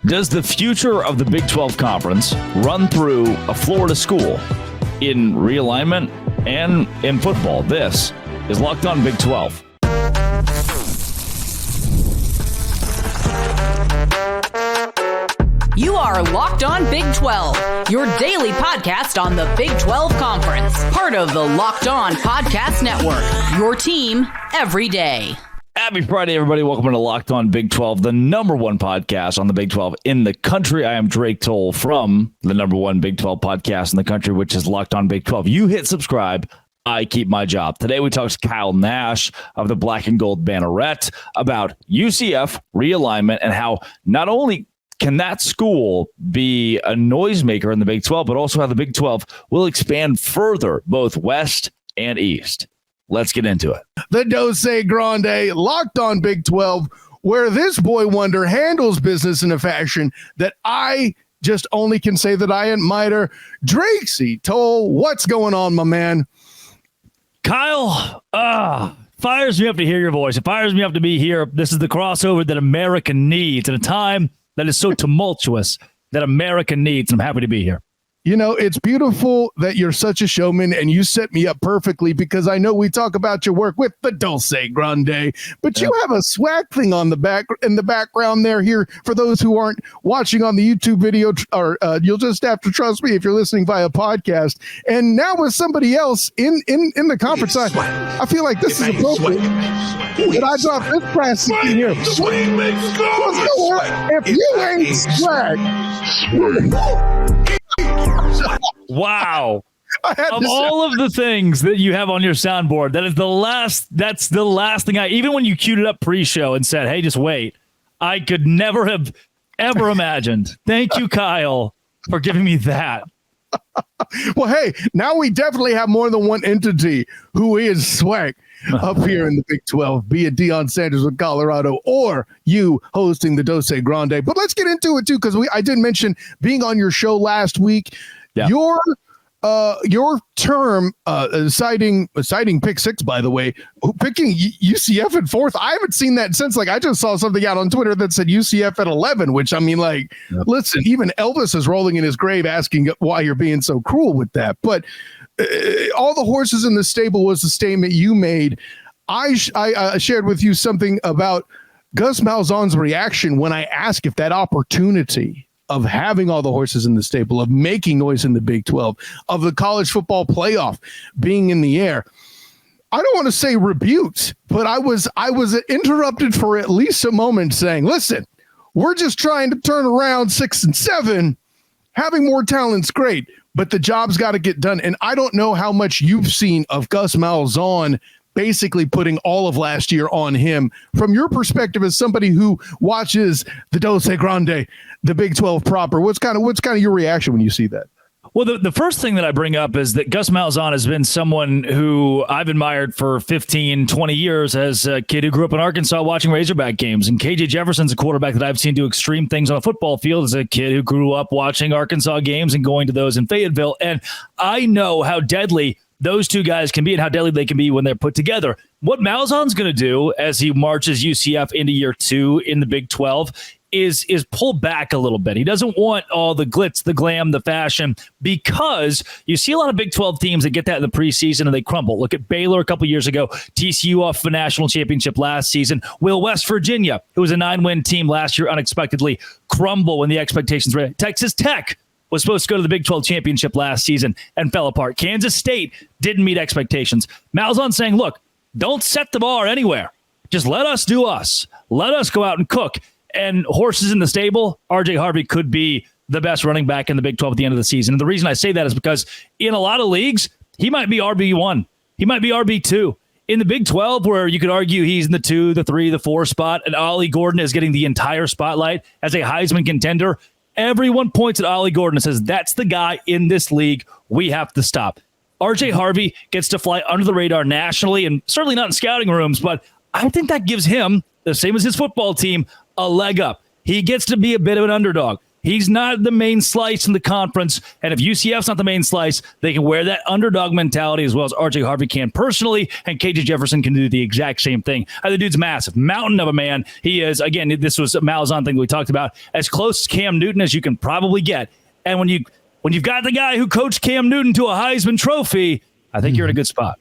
Does the future of the Big 12 Conference run through a Florida school in realignment and in football? This is Locked On Big 12. You are Locked On Big 12, your daily podcast on the Big 12 Conference, part of the Locked On Podcast Network, your team every day. Happy Friday, everybody. Welcome to Locked On Big 12, the number one podcast on the Big 12 in the country. I am Drake Toll from the number one Big 12 podcast in the country, which is Locked On Big 12. You hit subscribe, I keep my job. Today we talk to Kyle Nash of the Black and Gold Banneret about UCF realignment and how not only can that school be a noisemaker in the Big 12, but also how the Big 12 will expand further, both west and east. Let's get into it. The Dose Grande, Locked On Big 12, where this boy wonder handles business in a fashion that I just only can say that I admire. Drake C. Toll, what's going on, my man? Kyle, fires me up to hear your voice. It fires me up to be here. This is the crossover that America needs at a time that is so tumultuous that America needs. I'm happy to be here. You know, it's beautiful that you're such a showman, and you set me up perfectly because I know we talk about your work with the Dulce Grande, but you have a swag thing on the back in the background there here for those who aren't watching on the YouTube video, or you'll just have to trust me if you're listening via podcast. And now with somebody else in the conference, I feel like this is appropriate. Did I drop this plastic in here? If you ain't swag. Wow. Of all of the things that you have on your soundboard, that's the last thing even when you queued it up pre-show and said, hey, just wait, I could never have ever imagined. Thank you, Kyle, for giving me that. Well, hey, now we definitely have more than one entity who is swag up here in the Big 12, be it Deion Sanders with Colorado or you hosting the Dose Grande. But let's get into it, too, because I did mention being on your show last week. Yeah. Your term, citing pick six, by the way, picking UCF at fourth. I haven't seen that since. I just saw something out on Twitter that said UCF at 11, which I mean, listen, even Elvis is rolling in his grave asking why you're being so cruel with that. But all the horses in the stable was the statement you made. I shared with you something about Gus Malzahn's reaction when I asked if that opportunity of having all the horses in the stable, of making noise in the Big 12, of the college football playoff being in the air. I don't want to say rebuked, but I was interrupted for at least a moment saying, listen, we're just trying to turn around 6 and 7. Having more talent's great, but the job's got to get done. And I don't know how much you've seen of Gus Malzahn basically putting all of last year on him. From your perspective as somebody who watches the Dose Grande, the Big 12 proper, what's kind of your reaction when you see that? Well, the first thing that I bring up is that Gus Malzahn has been someone who I've admired for 15, 20 years as a kid who grew up in Arkansas watching Razorback games. And KJ Jefferson's a quarterback that I've seen do extreme things on a football field as a kid who grew up watching Arkansas games and going to those in Fayetteville. And I know how deadly those two guys can be and how deadly they can be when they're put together. What Malzahn's going to do as he marches UCF into year 2 in the Big 12 is pull back a little bit. He doesn't want all the glitz, the glam, the fashion, because you see a lot of Big 12 teams that get that in the preseason and they crumble. Look at Baylor a couple years ago, TCU off the national championship last season. Will West Virginia, who was a 9-win team last year, unexpectedly crumble when the expectations were. Texas Tech was supposed to go to the Big 12 championship last season and fell apart. Kansas State didn't meet expectations. Malzahn saying, look, don't set the bar anywhere. Just let us do us. Let us go out and cook. And horses in the stable, RJ Harvey could be the best running back in the Big 12 at the end of the season. And the reason I say that is because in a lot of leagues, he might be RB1. He might be RB2. In the Big 12, where you could argue he's in the 2, the 3, the 4 spot, and Ollie Gordon is getting the entire spotlight as a Heisman contender, everyone points at Ollie Gordon and says, that's the guy in this league we have to stop. RJ Harvey gets to fly under the radar nationally and certainly not in scouting rooms, but I think that gives him, the same as his football team, a leg up. He gets to be a bit of an underdog. He's not the main slice in the conference. And if UCF's not the main slice, they can wear that underdog mentality as well as RJ Harvey can personally. And KJ Jefferson can do the exact same thing. The dude's massive. Mountain of a man. He is, again, this was a Malzahn thing we talked about, as close to Cam Newton as you can probably get. And when you've got the guy who coached Cam Newton to a Heisman Trophy, I think you're in a good spot.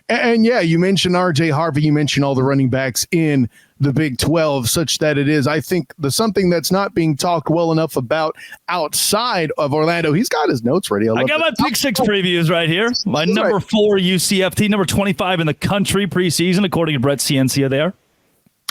And yeah, you mentioned RJ Harvey, you mentioned all the running backs in the Big 12, such that it is, I think, something that's not being talked well enough about outside of Orlando. He's got his notes ready. I got my pick six previews right here. My number 4 UCF, number 25 in the country preseason, according to Brett Ciencia there.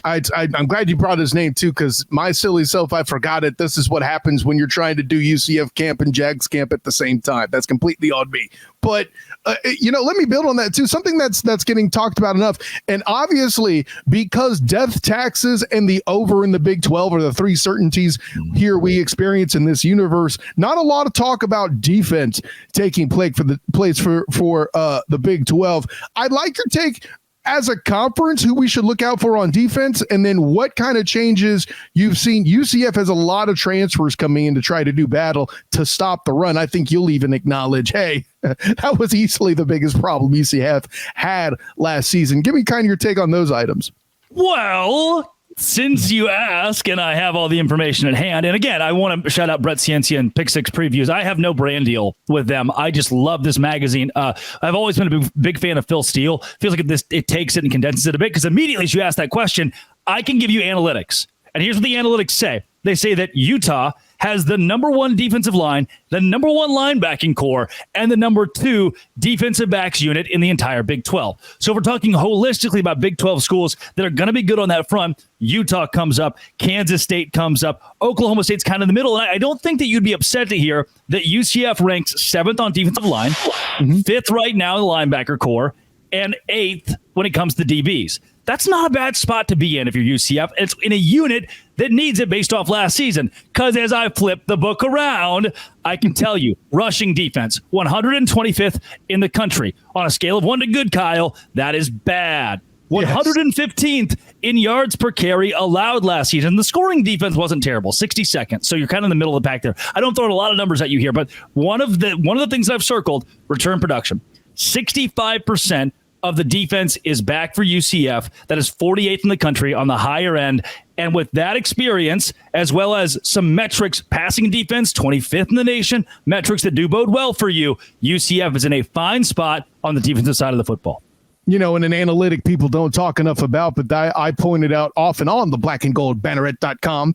I'm glad you brought his name, too, because my silly self, I forgot it. This is what happens when you're trying to do UCF camp and Jags camp at the same time. That's completely on me. But, let me build on that, too. Something that's getting talked about enough. And obviously, because death taxes and the over in the Big 12 are the 3 certainties here we experience in this universe, not a lot of talk about defense taking place for the Big 12. I'd like your take as a conference, who we should look out for on defense, and then what kind of changes you've seen. UCF has a lot of transfers coming in to try to do battle to stop the run. I think you'll even acknowledge, hey, that was easily the biggest problem UCF had last season. Give me kind of your take on those items. Well, since you ask, and I have all the information at hand, and again, I want to shout out Brett Ciencia and Pick Six Previews. I have no brand deal with them. I just love this magazine. I've always been a big fan of Phil Steele. Feels like it takes it and condenses it a bit, because immediately as you ask that question, I can give you analytics. And here's what the analytics say. They say that Utah has the number 1 defensive line, the number 1 linebacking core, and the number 2 defensive backs unit in the entire Big 12. So if we're talking holistically about Big 12 schools that are going to be good on that front, Utah comes up, Kansas State comes up, Oklahoma State's kind of in the middle. And I don't think that you'd be upset to hear that UCF ranks 7th on defensive line, 5th right now in the linebacker core, and 8th when it comes to DBs. That's not a bad spot to be in if you're UCF. It's in a unit that needs it based off last season. Because as I flip the book around, I can tell you, rushing defense, 125th in the country. On a scale of 1 to good, Kyle, that is bad. 115th in yards per carry allowed last season. The scoring defense wasn't terrible, 62nd. So you're kind of in the middle of the pack there. I don't throw a lot of numbers at you here, but one of the things I've circled, return production. 65% of the defense is back for UCF. That is 48th in the country on the higher end. And with that experience, as well as some metrics, passing defense, 25th in the nation, metrics that do bode well for you, UCF is in a fine spot on the defensive side of the football. And an analytic people don't talk enough about, but I pointed out off and on the black and gold banneret.com.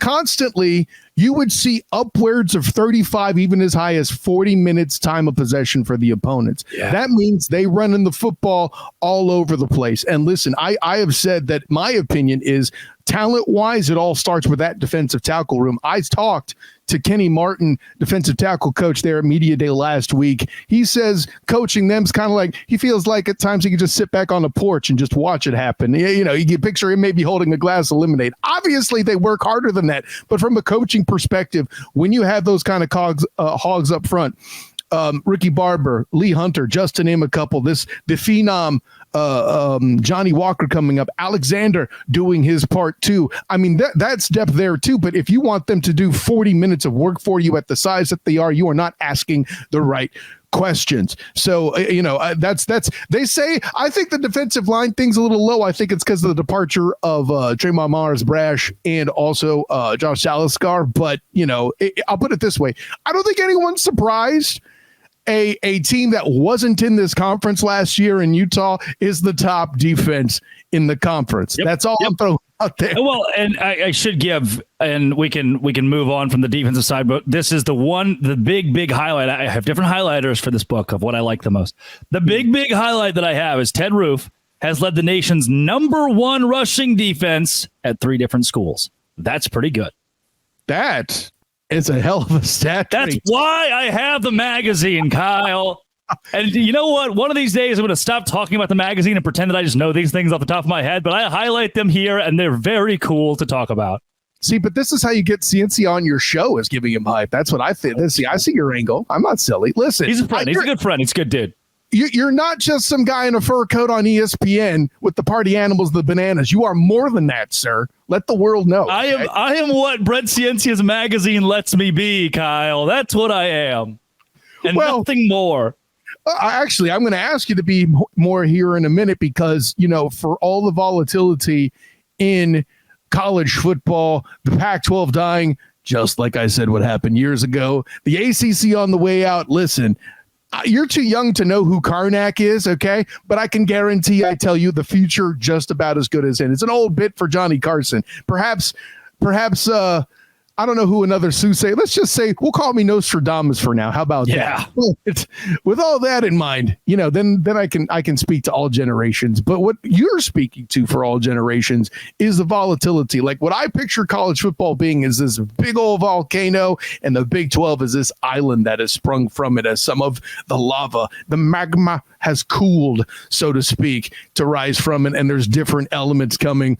Constantly, you would see upwards of 35, even as high as 40 minutes time of possession for the opponents. Yeah. That means they run in the football all over the place. And listen, I have said that my opinion is talent-wise, it all starts with that defensive tackle room. I talked to Kenny Martin, defensive tackle coach there at Media Day last week. He says coaching them's kind of like, he feels like at times he can just sit back on the porch and just watch it happen. You can picture him maybe holding a glass of lemonade. Obviously, they work harder than that. But from a coaching perspective, when you have those kind of hogs up front, Ricky Barber, Lee Hunter, just to name a couple, the phenom Johnny Walker coming up, Alexander doing his part too. I mean, that's depth there too. But if you want them to do 40 minutes of work for you at the size that they are, you are not asking the right questions. So, that's they say, I think the defensive line thing's a little low. I think it's because of the departure of Tremont Mars-Brash and also Josh Saliskar. But, I'll put it this way. I don't think anyone's surprised. A team that wasn't in this conference last year in Utah is the top defense in the conference. Yep. That's all I'm throwing out there. Well, and I should give, and we can move on from the defensive side, but this is the big highlight. I have different highlighters for this book of what I like the most. The big highlight that I have is Ted Roof has led the nation's number 1 rushing defense at 3 different schools. That's pretty good. It's a hell of a stat. That's why I have the magazine, Kyle. And you know what? One of these days, I'm going to stop talking about the magazine and pretend that I just know these things off the top of my head, but I highlight them here, and they're very cool to talk about. See, but this is how you get CNC on your show, is giving him hype. That's what I think. I see your angle. I'm not silly. Listen. He's a friend. He's a good friend. He's a good dude. You're not just some guy in a fur coat on ESPN with the party animals, the bananas. You are more than that, sir. Let the world know. I am what Brett Ciencia's magazine lets me be, Kyle. That's what I am. And nothing more. Actually, I'm going to ask you to be more here in a minute because, for all the volatility in college football, the Pac-12 dying, just like I said what happened years ago, the ACC on the way out. Listen, you're too young to know who Karnak is, okay? But I can guarantee, I tell you, the future just about as good as in. It's an old bit for Johnny Carson. Perhaps, I don't know who another soothsayer. Let's just say we'll call me Nostradamus for now. How about that? With all that in mind, then I can speak to all generations. But what you're speaking to for all generations is the volatility. Like what I picture college football being is this big old volcano, and the Big 12 is this island that has sprung from it as some of the lava, the magma has cooled, so to speak, to rise from it. And there's different elements coming.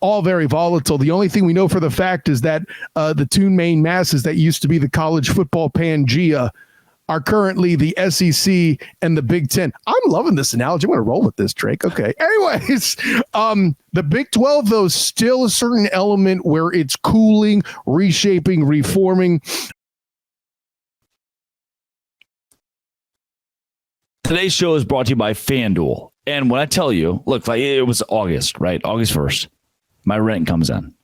All very volatile. The only thing we know for the fact is that the two main masses that used to be the college football Pangea are currently the SEC and the Big Ten. I'm loving this analogy. I'm going to roll with this, Drake. Okay. Anyways, the Big 12, though, is still a certain element where it's cooling, reshaping, reforming. Today's show is brought to you by FanDuel. And when I tell you, look, like it was August, right? August 1st. My rent comes in.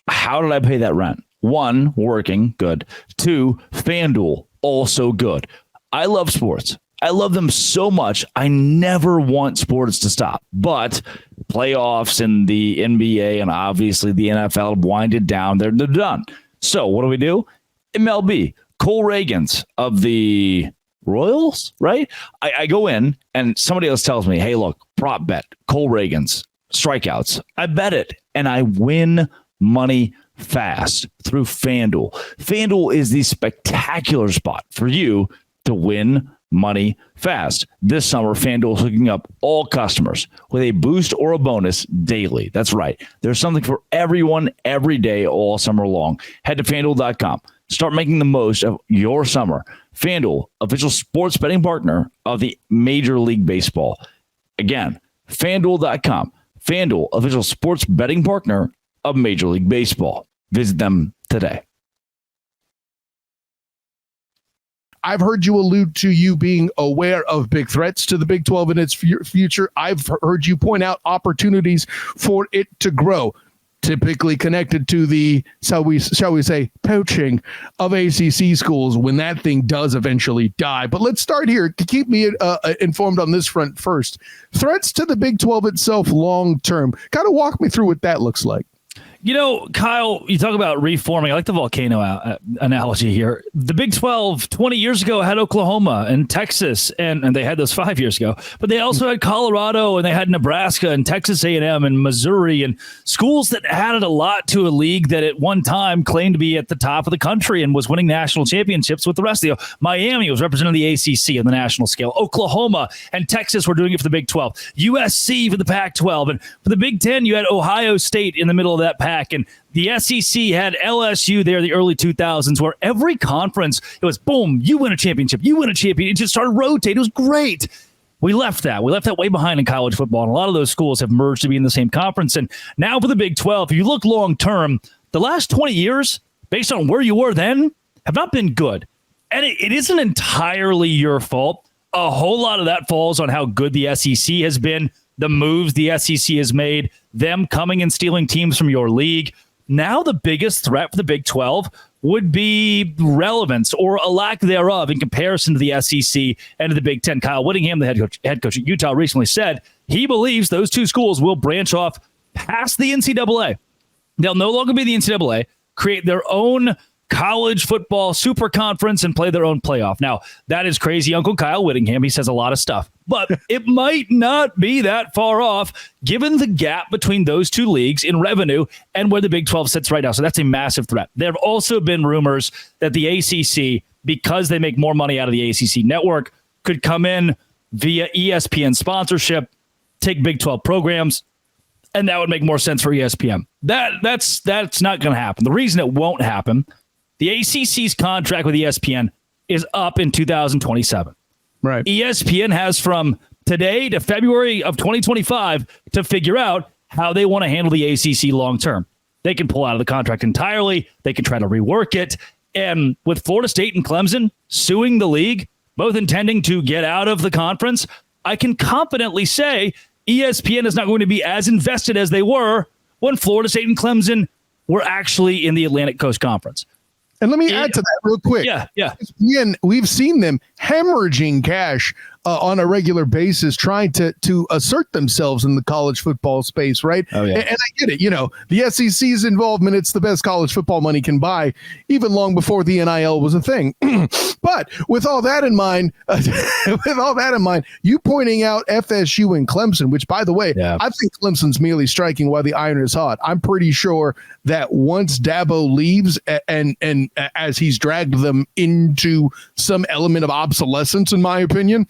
How did I pay that rent? 1, working, good. 2, FanDuel, also good. I love sports. I love them so much. I never want sports to stop. But playoffs and the NBA and obviously the NFL winded down. They're done. So what do? MLB, Cole Reagans of the Royals, right? I go in and somebody else tells me, hey, look, prop bet, Cole Reagans, strikeouts. I bet it, and I win money fast through FanDuel. FanDuel is the spectacular spot for you to win money fast. This summer, FanDuel is hooking up all customers with a boost or a bonus daily. That's right. There's something for everyone every day all summer long. Head to FanDuel.com. Start making the most of your summer. FanDuel, official sports betting partner of the Major League Baseball. Again, FanDuel.com. FanDuel, official sports betting partner of Major League Baseball. Visit them today. I've heard you allude to you being aware of big threats to the Big 12 in its future. I've heard you point out opportunities for it to grow, typically connected to the, shall we say, poaching of ACC schools when that thing does eventually die. But let's start here to keep me informed on this front first. Threats to the Big 12 itself long term. Kind of walk me through what that looks like. Kyle, you talk about reforming. I like the volcano analogy here. The Big 12 20 years ago had Oklahoma and Texas, and they had those 5 years ago. But they also had Colorado, and they had Nebraska and Texas A&M and Missouri, and schools that added a lot to a league that at one time claimed to be at the top of the country and was winning national championships with the rest of the Miami was representing the ACC on the national scale. Oklahoma and Texas were doing it for the Big 12. USC for the Pac-12. And for the Big 10, you had Ohio State in the middle of that pack. And the SEC had LSU there in the early 2000s, where every conference, it was boom, you win a championship, you win a champion. It just started rotating. It was great. We left that way behind in college football. And a lot of those schools have merged to be in the same conference. And now for the Big 12, if you look long term, the last 20 years, based on where you were then, have not been good. And it isn't entirely your fault. A whole lot of that falls on how good the SEC has been, the moves the SEC has made, them coming and stealing teams from your league. Now the biggest threat for the Big 12 would be relevance or a lack thereof in comparison to the SEC and to the Big 10. Kyle Whittingham, the head coach at Utah, recently said he believes those two schools will branch off past the NCAA. They'll no longer be the NCAA, create their own college football super conference and play their own playoff. Now, that is crazy. Uncle Kyle Whittingham, he says a lot of stuff, but it might not be that far off given the gap between those two leagues in revenue and where the Big 12 sits right now. So that's a massive threat. There have also been rumors that the ACC, because they make more money out of the ACC network, could come in via ESPN sponsorship, take Big 12 programs, and that would make more sense for ESPN. That's not going to happen. The reason it won't happen, the ACC's contract with ESPN is up in 2027. Right. ESPN has from today to February of 2025 to figure out how they want to handle the ACC long term. They can pull out of the contract entirely. They can try to rework it. And with Florida State and Clemson suing the league, both intending to get out of the conference, I can confidently say ESPN is not going to be as invested as they were when Florida State and Clemson were actually in the Atlantic Coast Conference. And let me add to that real quick. Yeah. ESPN, we've seen them hemorrhaging cash on a regular basis, trying to assert themselves in the college football space, right? Oh, yeah. And I get it. The SEC's involvement, it's the best college football money can buy, even long before the NIL was a thing. But with all that in mind, you pointing out FSU and Clemson, which, by the way, I think Clemson's merely striking while the iron is hot. I'm pretty sure that once Dabo leaves and as he's dragged them into some element of obsolescence, in my opinion,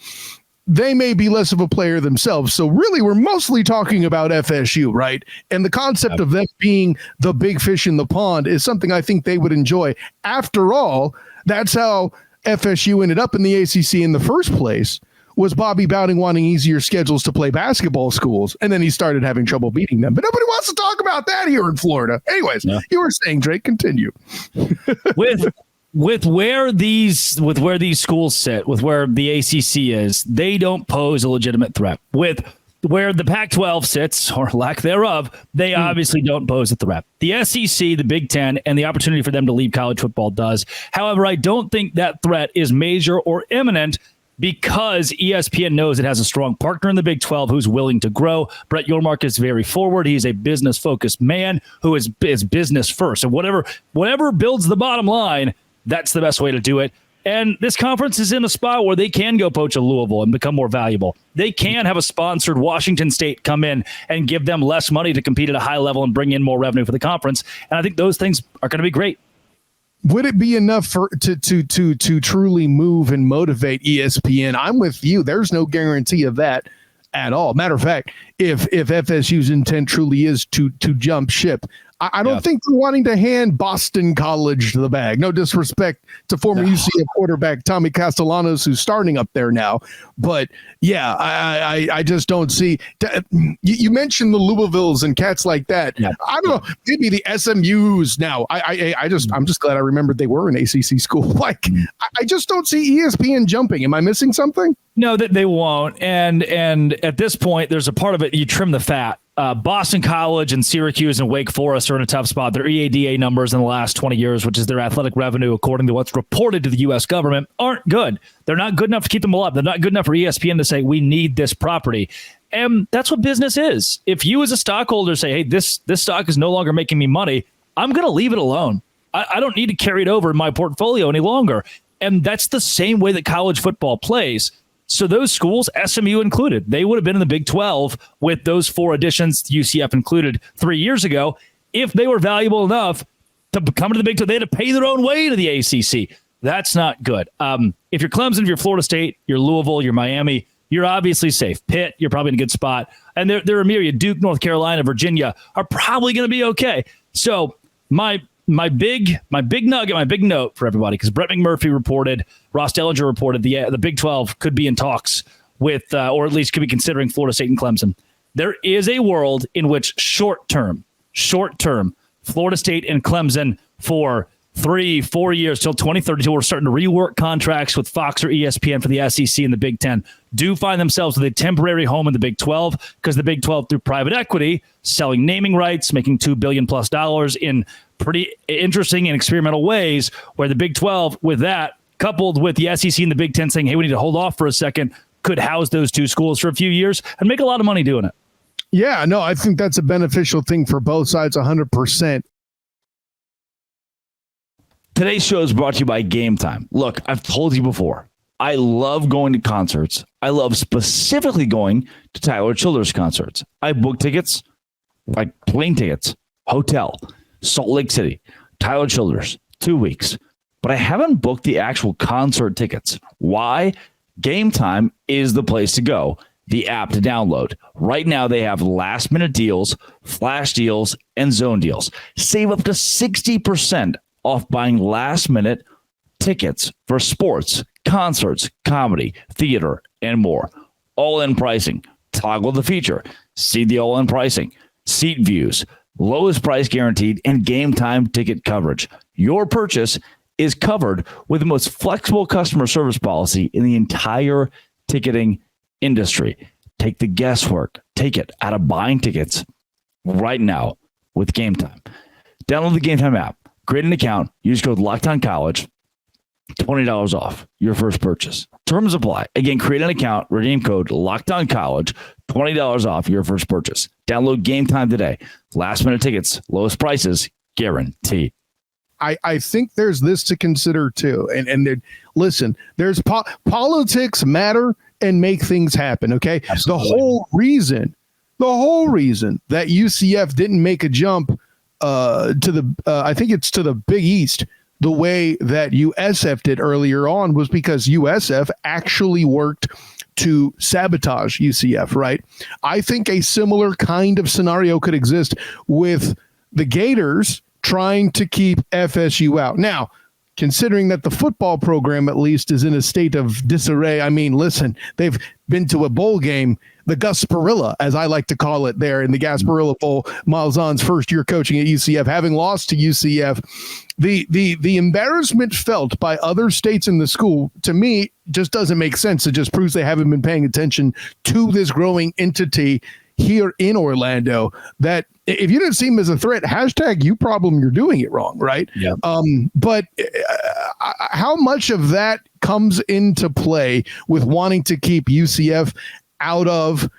they may be less of a player themselves. So really, we're mostly talking about FSU, right? And the concept of them being the big fish in the pond is something I think they would enjoy. After all, that's how FSU ended up in the ACC in the first place, was Bobby Bowden wanting easier schedules to play basketball schools, and then he started having trouble beating them. But nobody wants to talk about that here in Florida. Anyways, You were saying, Drake, continue. With where these schools sit, with where the ACC is, they don't pose a legitimate threat. With where the Pac-12 sits, or lack thereof, they obviously don't pose a threat. The SEC, the Big Ten, and the opportunity for them to leave college football does. However, I don't think that threat is major or imminent because ESPN knows it has a strong partner in the Big 12 who's willing to grow. Brett Yormark is very forward. He's a business-focused man who is business first. And whatever builds the bottom line, that's the best way to do it. And this conference is in a spot where they can go poach a Louisville and become more valuable. They can have a sponsored Washington State come in and give them less money to compete at a high level and bring in more revenue for the conference. And I think those things are going to be great. Would it be enough to truly move and motivate ESPN? I'm with you. There's no guarantee of that at all. Matter of fact, if FSU's intent truly is to jump ship, I don't think they're wanting to hand Boston College the bag. No disrespect to former UCF quarterback Tommy Castellanos, who's starting up there now. But yeah, I just don't see. You mentioned the Louisvilles and cats like that. Yeah. I don't know. Maybe the SMUs now. I'm just glad I remembered they were an ACC school. Like, I just don't see ESPN jumping. Am I missing something? No, that they won't. And at this point, there's a part of it you trim the fat. Boston College and Syracuse and Wake Forest are in a tough spot. Their EADA numbers in the last 20 years, which is their athletic revenue, according to what's reported to the U.S. government, aren't good. They're not good enough to keep them alive. They're not good enough for ESPN to say, we need this property. And that's what business is. If you as a stockholder say, hey, this stock is no longer making me money, I'm going to leave it alone. I don't need to carry it over in my portfolio any longer. And that's the same way that college football plays. So those schools, SMU included, they would have been in the Big 12 with those 4 additions, UCF included, 3 years ago. If they were valuable enough to come to the Big 12, they had to pay their own way to the ACC. That's not good. If you're Clemson, if you're Florida State, you're Louisville, you're Miami, you're obviously safe. Pitt, you're probably in a good spot. And there are a myriad. Duke, North Carolina, Virginia are probably going to be okay. So my big nugget, my big note for everybody, because Brett McMurphy reported, Ross Dellinger reported the Big 12 could be in talks with, or at least could be considering Florida State and Clemson. There is a world in which short term, Florida State and Clemson for 3-4 years till 2032, we're starting to rework contracts with Fox or ESPN for the SEC and the Big 10, do find themselves with a temporary home in the Big 12 because the Big 12, through private equity, selling naming rights, making $2 billion+ in pretty interesting and experimental ways, where the Big 12, with that, coupled with the SEC and the Big 10 saying, hey, we need to hold off for a second, could house those 2 schools for a few years and make a lot of money doing it. Yeah, no, I think that's a beneficial thing for both sides, 100%. Today's show is brought to you by GameTime. Look, I've told you before, I love going to concerts. I love specifically going to Tyler Childers concerts. I book tickets, like plane tickets, hotel, Salt Lake City, Tyler Childers, 2 weeks. But I haven't booked the actual concert tickets. Why? GameTime is the place to go. The app to download. Right now, they have last-minute deals, flash deals, and zone deals. Save up to 60% off buying last-minute tickets for sports, concerts, comedy, theater, and more. All-in pricing. Toggle the feature. See the all-in pricing. Seat views. Lowest price guaranteed and game time ticket coverage. Your purchase is covered with the most flexible customer service policy in the entire ticketing industry. Take the guesswork. Take it out of buying tickets right now with GameTime. Download the GameTime app. Create an account. Use code LOCKEDONCollege. $20 off your first purchase. Terms apply. Again, create an account, redeem code LOCKEDONCollege, $20 off your first purchase. Download GameTime today. Last minute tickets, lowest prices, guaranteed. I think there's this to consider too. And listen, there's politics matter and make things happen. Okay. Absolutely. The whole reason that UCF didn't make a jump to the I think it's to the Big East the way that USF did earlier on was because USF actually worked to sabotage UCF, right? I think a similar kind of scenario could exist with the Gators trying to keep FSU out. Now, considering that the football program at least is in a state of disarray, I mean, listen, they've been to a bowl game, the Gasparilla, as I like to call it there in the Gasparilla Bowl, Malzahn's first year coaching at UCF, having lost to UCF. The embarrassment felt by other states in the school, to me, just doesn't make sense. It just proves they haven't been paying attention to this growing entity here in Orlando, that if you didn't see him as a threat, hashtag you problem, you're doing it wrong, right? Yeah. But how much of that comes into play with wanting to keep UCF out of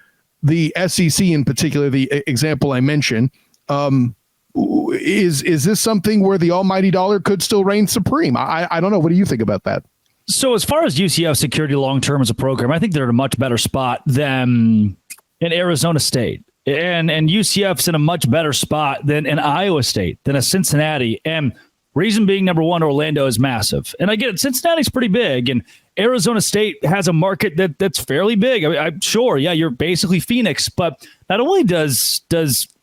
the SEC, in particular, the example I mentioned? Is this something where the almighty dollar could still reign supreme? I don't know. What do you think about that? So as far as UCF security long-term as a program, I think they're in a much better spot than in Arizona State. And UCF's in a much better spot than an Iowa State, than a Cincinnati. And reason being, number one, Orlando is massive. And I get it, Cincinnati's pretty big, and Arizona State has a market that's fairly big. I mean, I'm sure, yeah, you're basically Phoenix, but not only does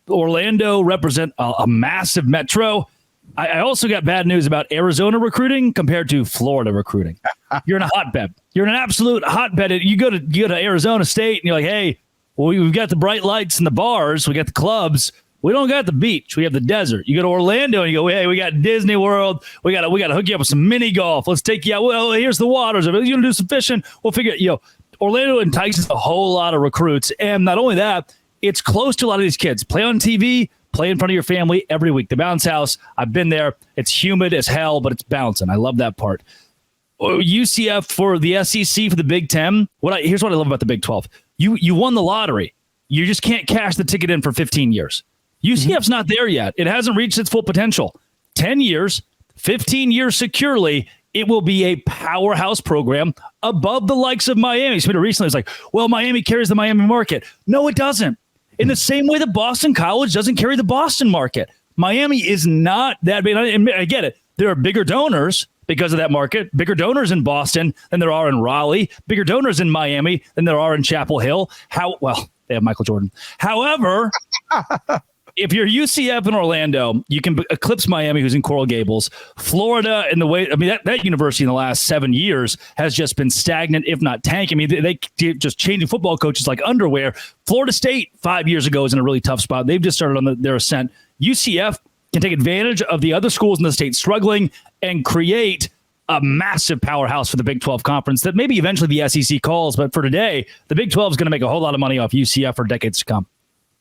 Orlando represent a massive metro, I also got bad news about Arizona recruiting compared to Florida recruiting. You're in a hotbed. You're in an absolute hotbed. You go to Arizona State, and you're like, hey, well, we've got the bright lights and the bars. We got the clubs. We don't got the beach. We have the desert. You go to Orlando and you go, hey, we got Disney World. We got to hook you up with some mini golf. Let's take you out. Well, here's the waters. If you're going to do some fishing, we'll figure it. Orlando entices a whole lot of recruits. And not only that, it's close to a lot of these kids. Play on TV, play in front of your family every week. The Bounce House, I've been there. It's humid as hell, but it's bouncing. I love that part. UCF for the SEC, for the Big Ten. Here's what I love about the Big 12. You won the lottery. You just can't cash the ticket in for 15 years. UCF's not there yet. It hasn't reached its full potential. 10 years, 15 years securely, it will be a powerhouse program above the likes of Miami. Somebody recently was like, well, Miami carries the Miami market. No, it doesn't. In the same way that Boston College doesn't carry the Boston market. Miami is not that big. I get it. There are bigger donors because of that market, bigger donors in Boston than there are in Raleigh, bigger donors in Miami than there are in Chapel Hill. They have Michael Jordan. However, if you're UCF in Orlando, you can eclipse Miami, who's in Coral Gables. Florida, in the way, that university in the last 7 years has just been stagnant, if not tanking. They just changing football coaches like underwear. Florida State 5 years ago was in a really tough spot. They've just started on their ascent. UCF can take advantage of the other schools in the state struggling and create a massive powerhouse for the Big 12 conference that maybe eventually the SEC calls. But for today, the Big 12 is going to make a whole lot of money off UCF for decades to come.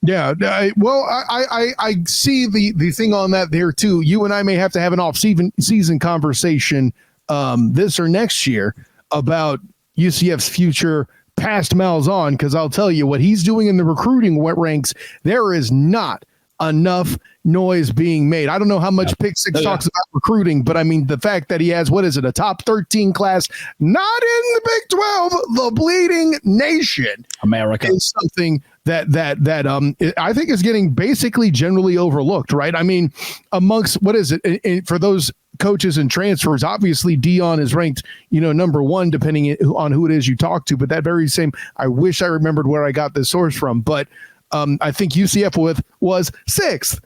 Yeah, I see the thing on that there too. You and I may have to have an off-season conversation this or next year about UCF's future past Malzahn, because I'll tell you what he's doing in the recruiting ranks. There is not enough noise being made. I don't know how much Pick Six talks about recruiting, but I mean, the fact that he has, a top 13 class, not in the Big 12, the bleeding nation, America, is something that I think is getting basically generally overlooked, right? I mean, amongst, for those coaches and transfers, obviously Dion is ranked, number one, depending on who it is you talk to, but that very same, I wish I remembered where I got this source from, but I think UCF was 6th.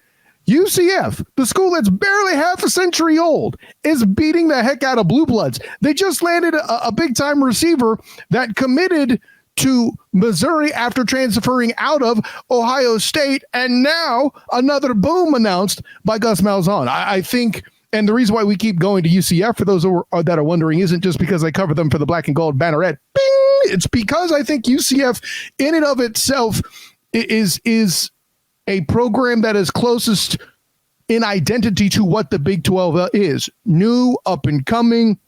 UCF, the school that's barely half a century old, is beating the heck out of Blue Bloods. They just landed a big-time receiver that committed to Missouri after transferring out of Ohio State, and now another boom announced by Gus Malzahn. I think, and the reason why we keep going to UCF, for those that are wondering, isn't just because I cover them for the black and gold banneret. Bing! It's because I think UCF, in and of itself, is a program that is closest in identity to what the Big 12 is. New, up and coming,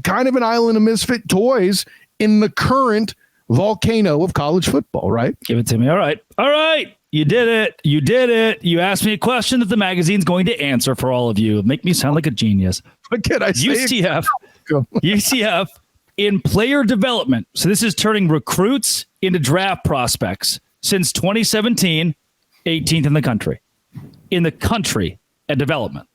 kind of an island of misfit toys in the current volcano of college football, right? Give it to me. All right. You did it. You asked me a question that the magazine's going to answer for all of you. Make me sound like a genius. What can I say? UCF in player development. So this is turning recruits into draft prospects. Since 2017, 18th in the country. In the country at development.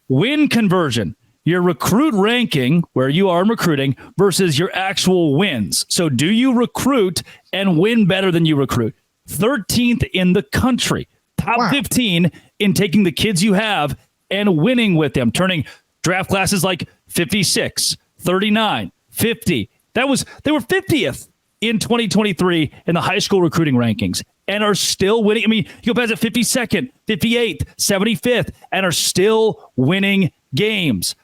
Win conversion. Your recruit ranking, where you are in recruiting, versus your actual wins. So do you recruit and win better than you recruit? 13th in the country. Top 15 in taking the kids you have and winning with them. Turning draft classes like 56, 39, 50. They were 50th in 2023 in the high school recruiting rankings and are still winning. I mean, you go past at 52nd, 58th, 75th, and are still winning games.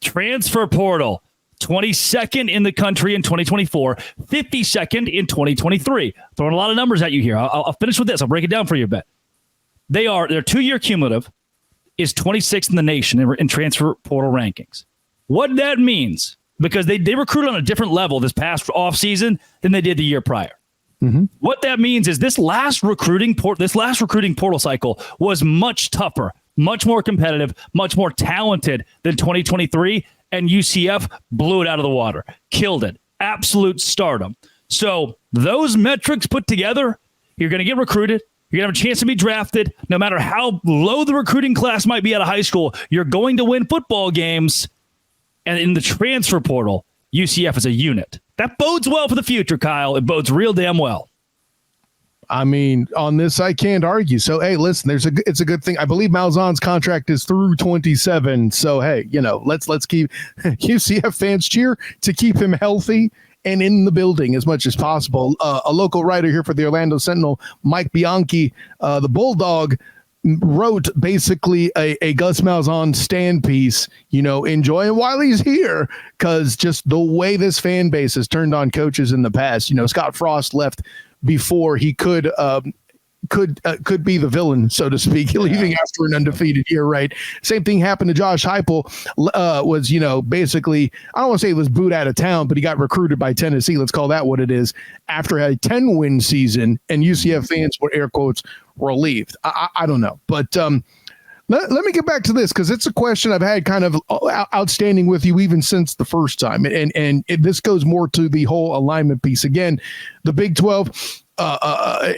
Transfer portal, 22nd in the country in 2024, 52nd in 2023. Throwing a lot of numbers at you here. I'll finish with this. I'll break it down for you a bit. Their 2-year cumulative is 26th in the nation in transfer portal rankings. What that means, because they recruit on a different level this past offseason than they did the year prior. Mm-hmm. What that means is this last recruiting portal cycle was much tougher, much more competitive, much more talented than 2023, and UCF blew it out of the water, killed it, absolute stardom. So those metrics put together, you're going to get recruited, you're going to have a chance to be drafted. No matter how low the recruiting class might be out of high school, you're going to win football games. And in the transfer portal, UCF is a unit. That bodes well for the future, Kyle. It bodes real damn well. I mean, on this, I can't argue. So, hey, listen, it's a good thing. I believe Malzahn's contract is through 27. So, hey, let's keep UCF fans cheer to keep him healthy and in the building as much as possible. A local writer here for the Orlando Sentinel, Mike Bianchi, the Bulldog, wrote basically a Gus Malzahn stand piece, enjoy him while he's here, because just the way this fan base has turned on coaches in the past. Scott Frost left before he could be the villain, so to speak, leaving after an undefeated year, right? Same thing happened to Josh Heupel. Was basically, I don't want to say he was booed out of town, but he got recruited by Tennessee. Let's call that what it is. After a 10-win season, and UCF fans were air quotes relieved. I don't know, but let me get back to this, because it's a question I've had kind of outstanding with you even since the first time, and this goes more to the whole alignment piece. Again, the Big 12.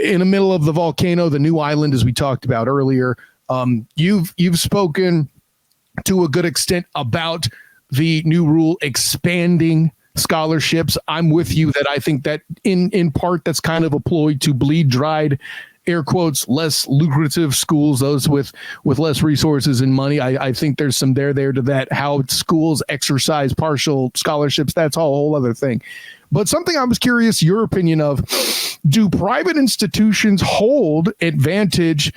In the middle of the volcano, the new island, as we talked about earlier. You've spoken to a good extent about the new rule expanding scholarships. I'm with you that I think that in part that's kind of a ploy to bleed dried, air quotes, less lucrative schools, those with less resources and money. I think there's some there to that. How schools exercise partial scholarships, that's a whole other thing. But something I was curious your opinion of: do private institutions hold advantage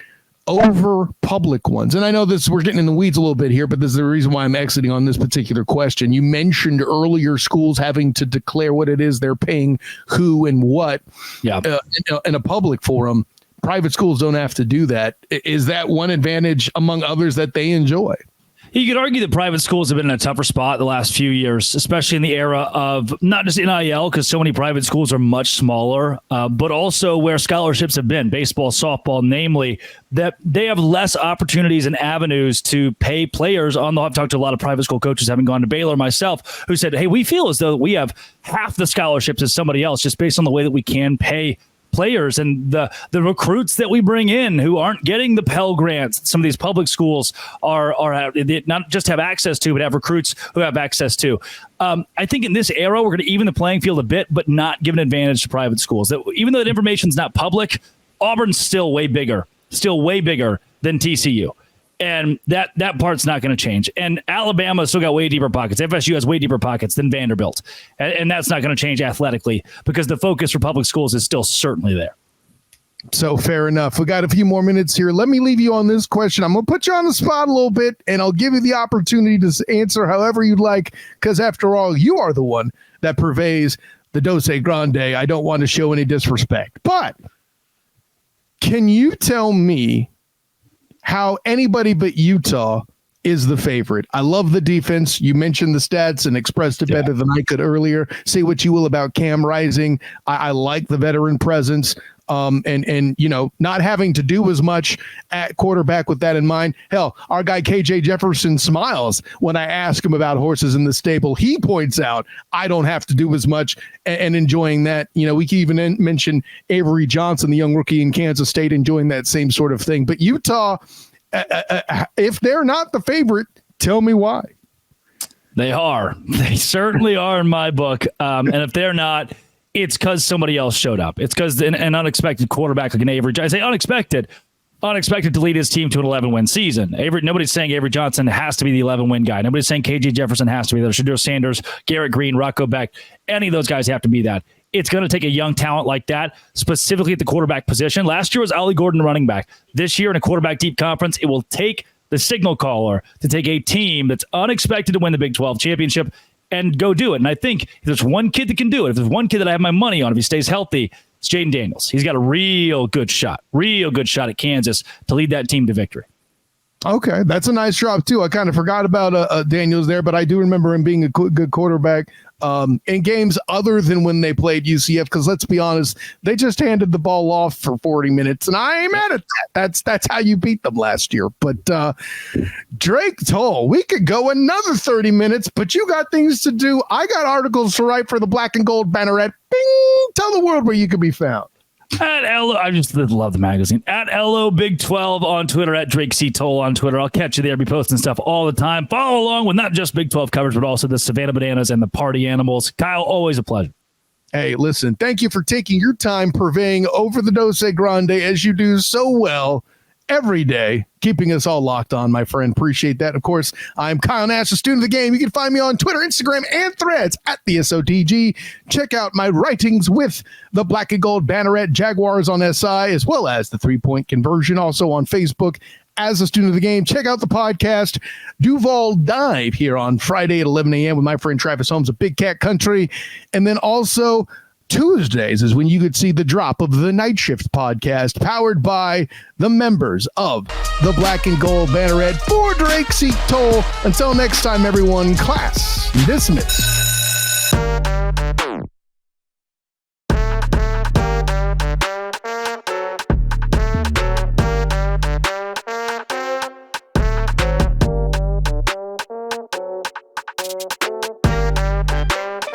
over public ones? And I know we're getting in the weeds a little bit here, but this is the reason why I'm exiting on this particular question. You mentioned earlier schools having to declare what it is they're paying who and what in a public forum. Private schools don't have to do that. Is that one advantage among others that they enjoy? You could argue that private schools have been in a tougher spot the last few years, especially in the era of not just NIL, because so many private schools are much smaller, but also where scholarships have been, baseball, softball, namely, that they have less opportunities and avenues to pay players on the. I've talked to a lot of private school coaches, having gone to Baylor myself, who said, hey, we feel as though we have half the scholarships as somebody else just based on the way that we can pay players and the recruits that we bring in who aren't getting the Pell Grants. Some of these public schools are not just have access to, but have recruits who have access to. I think in this era, we're going to even the playing field a bit, but not give an advantage to private schools. That even though that information is not public, Auburn's still way bigger than TCU. And that part's not going to change. And Alabama's still got way deeper pockets. FSU has way deeper pockets than Vanderbilt. And that's not going to change athletically because the focus for public schools is still certainly there. So fair enough. We got a few more minutes here. Let me leave you on this question. I'm going to put you on the spot a little bit, and I'll give you the opportunity to answer however you'd like, because after all, you are the one that purveys the Dose Grande. I don't want to show any disrespect. But can you tell me how anybody but Utah is the favorite? I love the defense. You mentioned the stats and expressed it better than I could earlier. Say what you will about Cam Rising. I like the veteran presence. And not having to do as much at quarterback with that in mind. Hell, our guy KJ Jefferson smiles when I ask him about horses in the stable. He points out I don't have to do as much and enjoying that. We can even mention Avery Johnson, the young rookie in Kansas State, enjoying that same sort of thing. But Utah, if they're not the favorite, tell me why. They are. They certainly are in my book. And if they're not, it's because somebody else showed up. It's because an unexpected quarterback like an Avery. I say unexpected to lead his team to an 11-win season. Nobody's saying Avery Johnson has to be the 11-win guy. Nobody's saying KJ Jefferson has to be there. Shedeur Sanders, Garrett Green, Rocco Beck, any of those guys have to be that. It's going to take a young talent like that, specifically at the quarterback position. Last year was Ollie Gordon running back. This year in a quarterback deep conference, it will take the signal caller to take a team that's unexpected to win the Big 12 championship and go do it. And I think if there's one kid that can do it, if there's one kid that I have my money on, if he stays healthy, it's Jaden Daniels. He's got a real good shot at Kansas to lead that team to victory. Okay, that's a nice drop, too. I kind of forgot about Daniels there, but I do remember him being a good quarterback in games other than when they played UCF, because let's be honest, they just handed the ball off for 40 minutes, and I ain't mad at that. That's how you beat them last year. But Drake Toll, we could go another 30 minutes, but you got things to do. I got articles to write for the Black and Gold Banneret. Bing! Tell the world where you can be found. I just love the magazine. At LO Big 12 on Twitter, at Drake C. Toll on Twitter. I'll catch you there. Be posting stuff all the time. Follow along with not just Big 12 coverage, but also the Savannah Bananas and the Party Animals. Kyle, always a pleasure. Hey, listen, thank you for taking your time purveying over the Dose Grande as you do so well every day, keeping us all locked on, my friend. Appreciate that. Of course, I'm Kyle Nash, a student of the game. You can find me on Twitter, Instagram, and Threads at the SOTG. Check out my writings with the Black and Gold Banneret, Jaguars on SI, as well as the 3-point conversion, also on Facebook as a student of the game. Check out the podcast, Duval Dive, here on Friday at 11 a.m. with my friend Travis Holmes of Big Cat Country. And then also Tuesdays is when you could see the drop of the Night Shift podcast, powered by the members of the Black and Gold Banneret. For Drake C. Toll, until next time, everyone, class dismissed.